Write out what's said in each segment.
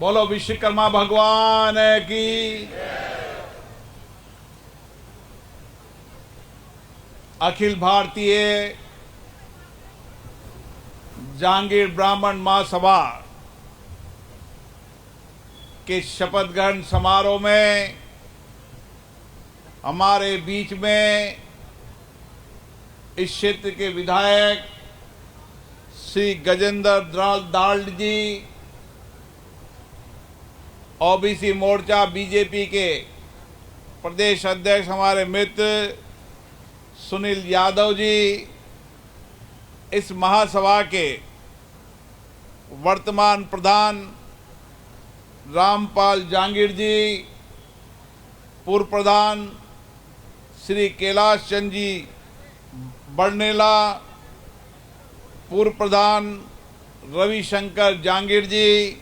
बोलो विश्वकर्मा भगवान की। अखिल भारतीय जांगीर ब्राह्मण महासभा के शपथ ग्रहण समारोह में हमारे बीच में इस क्षेत्र के विधायक श्री गजेंद्र दाल्ड जी, ओबीसी मोर्चा बीजेपी के प्रदेश अध्यक्ष हमारे मित्र सुनील यादव जी, इस महासभा के वर्तमान प्रधान रामपाल जांगीर जी, पूर्व प्रधान श्री कैलाश चंद जी बड़नेला, पूर्व प्रधान रविशंकर जांगीर जी,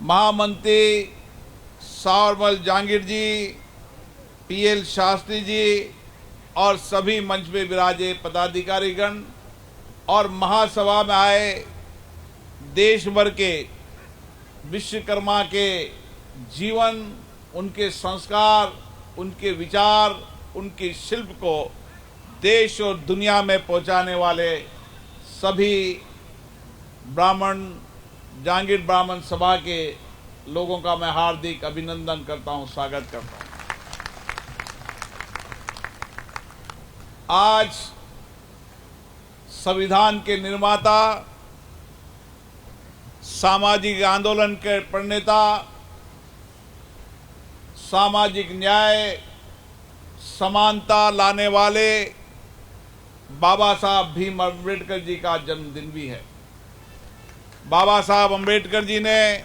महामंत्री सावरमल जांगीर जी, पीएल शास्त्री जी और सभी मंच में विराजे पदाधिकारीगण और महासभा में आए देश भर के विश्वकर्मा के जीवन, उनके संस्कार, उनके विचार, उनकी शिल्प को देश और दुनिया में पहुंचाने वाले सभी जांगीर ब्राह्मण सभा के लोगों का मैं हार्दिक अभिनंदन करता हूं, स्वागत करता हूं। आज संविधान के निर्माता, सामाजिक आंदोलन के प्रणेता, सामाजिक न्याय, समानता लाने वाले बाबा साहब भीम अम्बेडकर जी का जन्मदिन भी है। बाबा साहब अम्बेडकर जी ने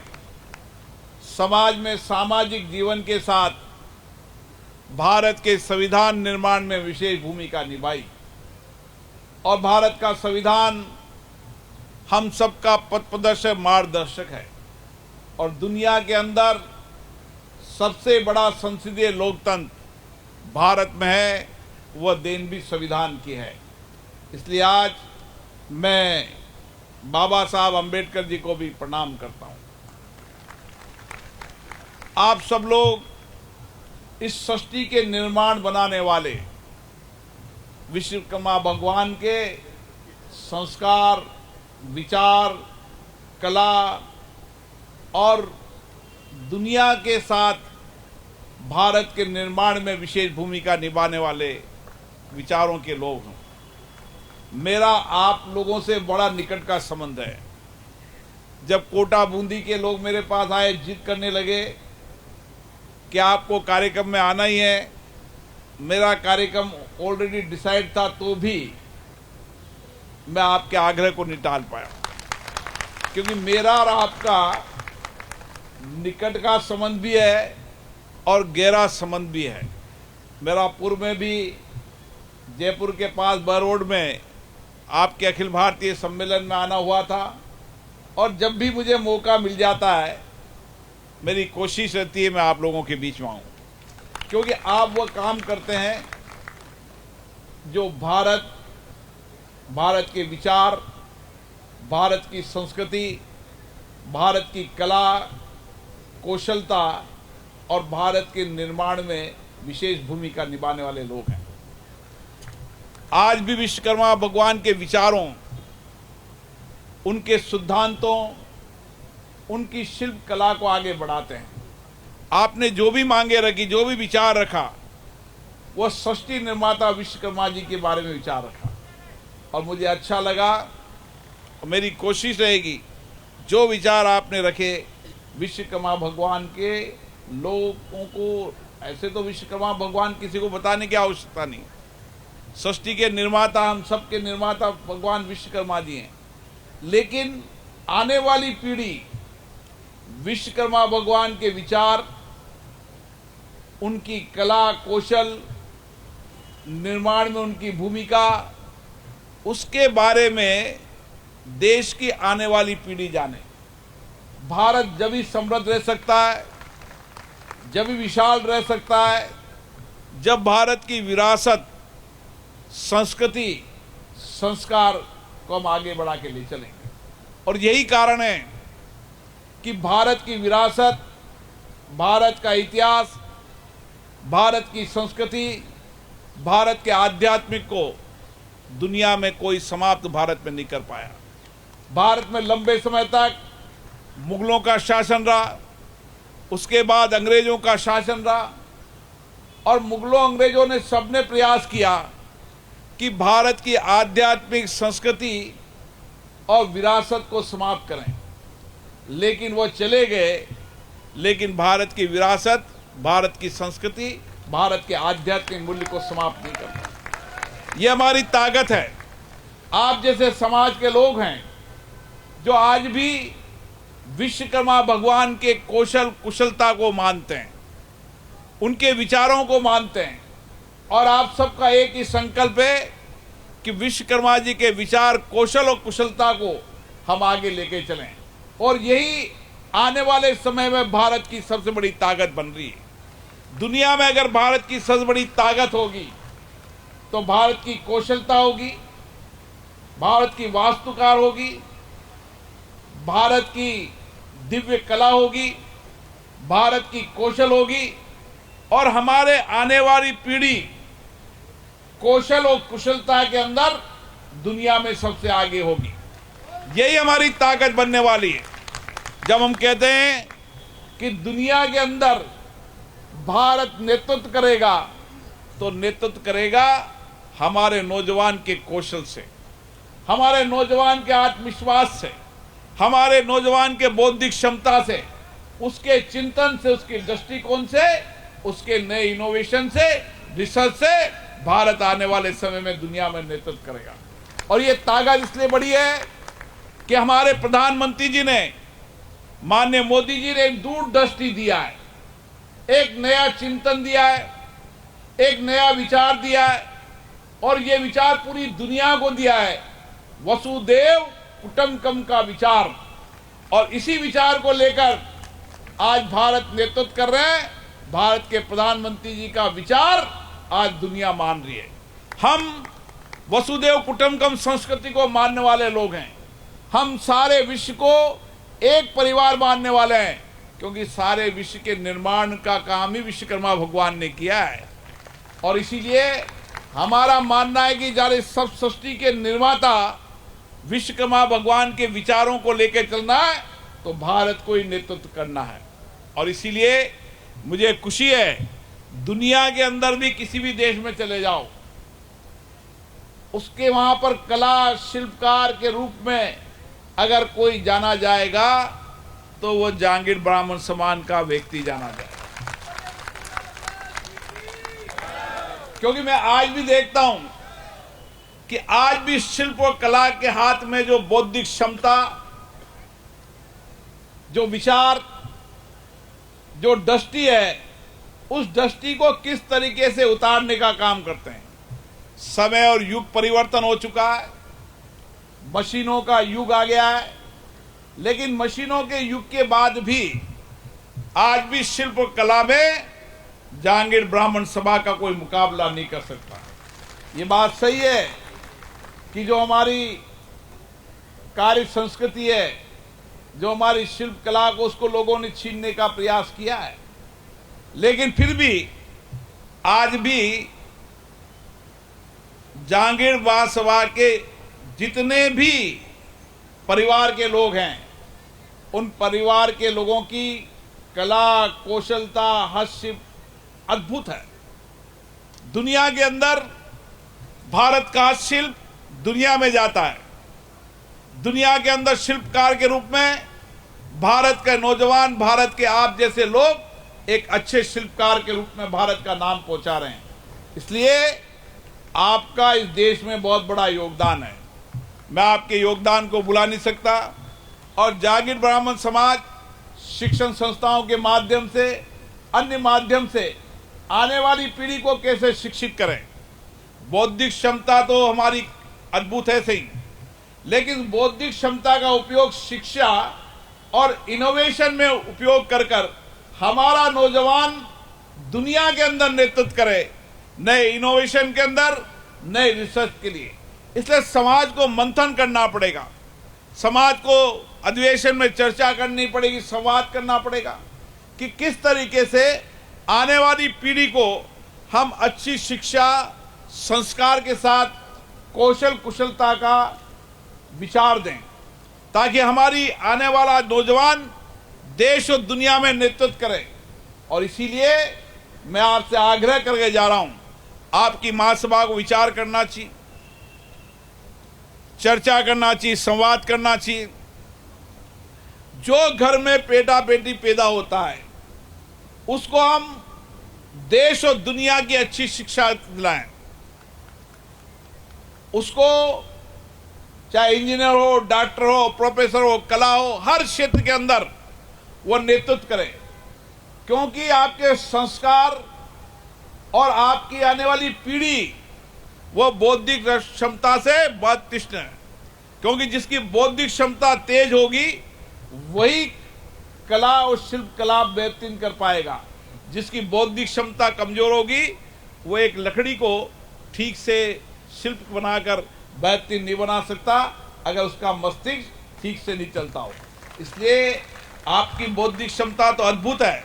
समाज में सामाजिक जीवन के साथ भारत के संविधान निर्माण में विशेष भूमिका निभाई और भारत का संविधान हम सबका पथ प्रदर्शक मार्गदर्शक है और दुनिया के अंदर सबसे बड़ा संसदीय लोकतंत्र भारत में है, वह देन भी संविधान की है। इसलिए आज मैं बाबा साहब अम्बेडकर जी को भी प्रणाम करता हूं। आप सब लोग इस सृष्टि के निर्माण बनाने वाले विश्वकर्मा भगवान के संस्कार, विचार, कला और दुनिया के साथ भारत के निर्माण में विशेष भूमिका निभाने वाले विचारों के लोग हैं। मेरा आप लोगों से बड़ा निकट का संबंध है। जब कोटा बूंदी के लोग मेरे पास आए, जिद करने लगे कि आपको कार्यक्रम में आना ही है, मेरा कार्यक्रम ऑलरेडी डिसाइड था, तो भी मैं आपके आग्रह को नहीं टाल पाया, क्योंकि मेरा और आपका निकट का संबंध भी है और गहरा संबंध भी है। मेरा पूर्व में भी जयपुर के पास बरोड में आपके अखिल भारतीय सम्मेलन में आना हुआ था और जब भी मुझे मौका मिल जाता है, मेरी कोशिश रहती है मैं आप लोगों के बीच में आऊं, क्योंकि आप वो काम करते हैं जो भारत के विचार, भारत की संस्कृति, भारत की कला, कौशलता और भारत के निर्माण में विशेष भूमिका निभाने वाले लोग हैं। आज भी विश्वकर्मा भगवान के विचारों, उनके सिद्धांतों, उनकी शिल्प कला को आगे बढ़ाते हैं। आपने जो भी मांगे रखी, जो भी विचार रखा, वह सृष्टि निर्माता विश्वकर्मा जी के बारे में विचार रखा और मुझे अच्छा लगा। मेरी कोशिश रहेगी जो विचार आपने रखे विश्वकर्मा भगवान के लोगों को, ऐसे तो विश्वकर्मा भगवान किसी को बताने की आवश्यकता नहीं, सृष्टि के निर्माता, हम सब के निर्माता भगवान विश्वकर्मा जी हैं, लेकिन आने वाली पीढ़ी विश्वकर्मा भगवान के विचार, उनकी कला, कौशल, निर्माण में उनकी भूमिका, उसके बारे में देश की आने वाली पीढ़ी जाने। भारत जब ही समृद्ध रह सकता है, जब ही विशाल रह सकता है, जब भारत की विरासत, संस्कृति, संस्कार को हम आगे बढ़ा के ले चलेंगे। और यही कारण है कि भारत की विरासत, भारत का इतिहास, भारत की संस्कृति, भारत के आध्यात्मिक को दुनिया में कोई समाप्त भारत में नहीं कर पाया। भारत में लंबे समय तक मुगलों का शासन रहा, उसके बाद अंग्रेजों का शासन रहा, और मुगलों अंग्रेजों ने सबने प्रयास किया कि भारत की आध्यात्मिक संस्कृति और विरासत को समाप्त करें, लेकिन वो चले गए, लेकिन भारत की विरासत, भारत की संस्कृति, भारत के आध्यात्मिक मूल्य को समाप्त नहीं कर पाए। ये हमारी ताकत है। आप जैसे समाज के लोग हैं जो आज भी विश्वकर्मा भगवान के कौशल कुशलता को मानते हैं, उनके विचारों को मानते हैं, और आप सबका एक ही संकल्प है कि विश्वकर्मा जी के विचार, कौशल और कुशलता को हम आगे लेके चलें, और यही आने वाले समय में भारत की सबसे बड़ी ताकत बन रही है। दुनिया में अगर भारत की सबसे बड़ी ताकत होगी तो भारत की कौशलता होगी, भारत की वास्तुकार होगी, भारत की दिव्य कला होगी, भारत की कौशल होगी, और हमारे आने वाली पीढ़ी कौशल और कुशलता के अंदर दुनिया में सबसे आगे होगी। यही हमारी ताकत बनने वाली है। जब हम कहते हैं कि दुनिया के अंदर भारत नेतृत्व करेगा, तो नेतृत्व करेगा हमारे नौजवान के कौशल से, हमारे नौजवान के आत्मविश्वास से, हमारे नौजवान के बौद्धिक क्षमता से, उसके चिंतन से, उसके दृष्टिकोण से, उसके नए इनोवेशन से, रिसर्च से भारत आने वाले समय में दुनिया में नेतृत्व करेगा। और ये ताकत इसलिए बड़ी है कि हमारे प्रधानमंत्री जी ने, माननीय मोदी जी ने एक दूरदृष्टि दिया है, एक नया चिंतन दिया है, एक नया विचार दिया है, और ये विचार पूरी दुनिया को दिया है, वसुदेव कुटुंबकम का विचार। और इसी विचार को लेकर आज भारत नेतृत्व कर रहे हैं। भारत के प्रधानमंत्री जी का विचार आज दुनिया मान रही है। हम वसुदेव कुटुंबकम संस्कृति को मानने वाले लोग हैं। हम सारे विश्व को एक परिवार मानने वाले हैं, क्योंकि सारे विश्व के निर्माण का काम ही विश्वकर्मा भगवान ने किया है। और इसीलिए हमारा मानना है कि जाने सब सृष्टि के निर्माता विश्वकर्मा भगवान के विचारों को लेकर चलना है, तो भारत को ही नेतृत्व करना है। और इसीलिए मुझे खुशी है, दुनिया के अंदर भी किसी भी देश में चले जाओ, उसके वहां पर कला शिल्पकार के रूप में अगर कोई जाना जाएगा तो वो जहांगीर ब्राह्मण समाज का व्यक्ति जाना जाएगा। क्योंकि मैं आज भी देखता हूं कि आज भी शिल्प और कला के हाथ में जो बौद्धिक क्षमता, जो विचार, जो दृष्टि है, उस दृष्टि को किस तरीके से उतारने का काम करते हैं। समय और युग परिवर्तन हो चुका है, मशीनों का युग आ गया है, लेकिन मशीनों के युग के बाद भी आज भी शिल्प और कला में जहांगीर ब्राह्मण सभा का कोई मुकाबला नहीं कर सकता। ये बात सही है कि जो हमारी कार्य संस्कृति है, जो हमारी शिल्प कला को, उसको लोगों ने छीनने का प्रयास किया है, लेकिन फिर भी आज भी जहांगीर सभा के जितने भी परिवार के लोग हैं, उन परिवार के लोगों की कला, कौशलता, हस्तशिल्प अद्भुत है। दुनिया के अंदर भारत का हस्तशिल्प दुनिया में जाता है। दुनिया के अंदर शिल्पकार के रूप में भारत के नौजवान, भारत के आप जैसे लोग एक अच्छे शिल्पकार के रूप में भारत का नाम पहुंचा रहे हैं। इसलिए आपका इस देश में बहुत बड़ा योगदान है। मैं आपके योगदान को भुला नहीं सकता। और जहांगीर ब्राह्मण समाज शिक्षण संस्थाओं के माध्यम से, अन्य माध्यम से आने वाली पीढ़ी को कैसे शिक्षित करें। बौद्धिक क्षमता तो हमारी अद्भुत है सही, लेकिन बौद्धिक क्षमता का उपयोग शिक्षा और इनोवेशन में उपयोग कर कर हमारा नौजवान दुनिया के अंदर नेतृत्व करे, नए इनोवेशन के अंदर, नए रिसर्च के लिए। इसलिए समाज को मंथन करना पड़ेगा। समाज को अधिवेशन में चर्चा करनी पड़ेगी, संवाद करना पड़ेगा कि किस तरीके से आने वाली पीढ़ी को हम अच्छी शिक्षा, संस्कार के साथ कौशल कुशलता का विचार दें, ताकि हमारी आने वाला नौजवान देश और दुनिया में नेतृत्व करे। और इसीलिए मैं आपसे आग्रह करके जा रहा हूं, आपकी महासभा को विचार करना चाहिए, चर्चा करना चाहिए, संवाद करना चाहिए। जो घर में बेटा बेटी पैदा होता है उसको हम देश और दुनिया की अच्छी शिक्षा दिलाएं, उसको चाहे इंजीनियर हो, डॉक्टर हो, प्रोफेसर हो, कला हो, हर क्षेत्र के अंदर वो नेतृत्व करे, क्योंकि आपके संस्कार और आपकी आने वाली पीढ़ी वो बौद्धिक क्षमता से बहुत तीक्ष्ण है, क्योंकि जिसकी बौद्धिक क्षमता तेज होगी वही कला और शिल्प कला बेहतरीन कर पाएगा। जिसकी बौद्धिक क्षमता कमजोर होगी वो एक लकड़ी को ठीक से शिल्प बनाकर बेहतरीन नहीं बना सकता अगर उसका मस्तिष्क ठीक से नहीं चलता हो। इसलिए आपकी बौद्धिक क्षमता तो अद्भुत है,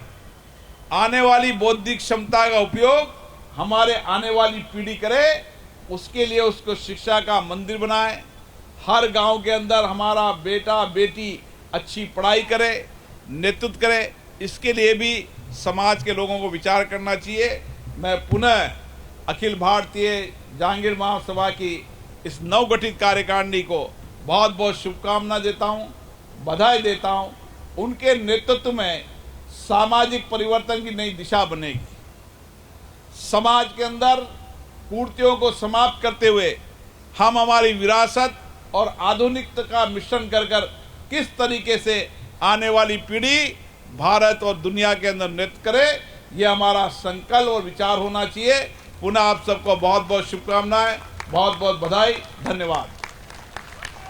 आने वाली बौद्धिक क्षमता का उपयोग हमारे आने वाली पीढ़ी करे, उसके लिए उसको शिक्षा का मंदिर बनाए। हर गांव के अंदर हमारा बेटा बेटी अच्छी पढ़ाई करे, नेतृत्व करे, इसके लिए भी समाज के लोगों को विचार करना चाहिए। मैं पुनः अखिल भारतीय जहांगीर महासभा की इस नवगठित कार्यकारिणी को बहुत बहुत शुभकामना देता हूँ, बधाई देता हूँ। उनके नेतृत्व में सामाजिक परिवर्तन की नई दिशा बनेगी। समाज के अंदर कुरीतियों को समाप्त करते हुए हम हमारी विरासत और आधुनिकता का मिश्रण कर कर किस तरीके से आने वाली पीढ़ी भारत और दुनिया के अंदर नृत्य करे, ये हमारा संकल्प और विचार होना चाहिए। पुनः आप सबको बहुत बहुत शुभकामनाएं, बहुत बहुत बधाई, धन्यवाद।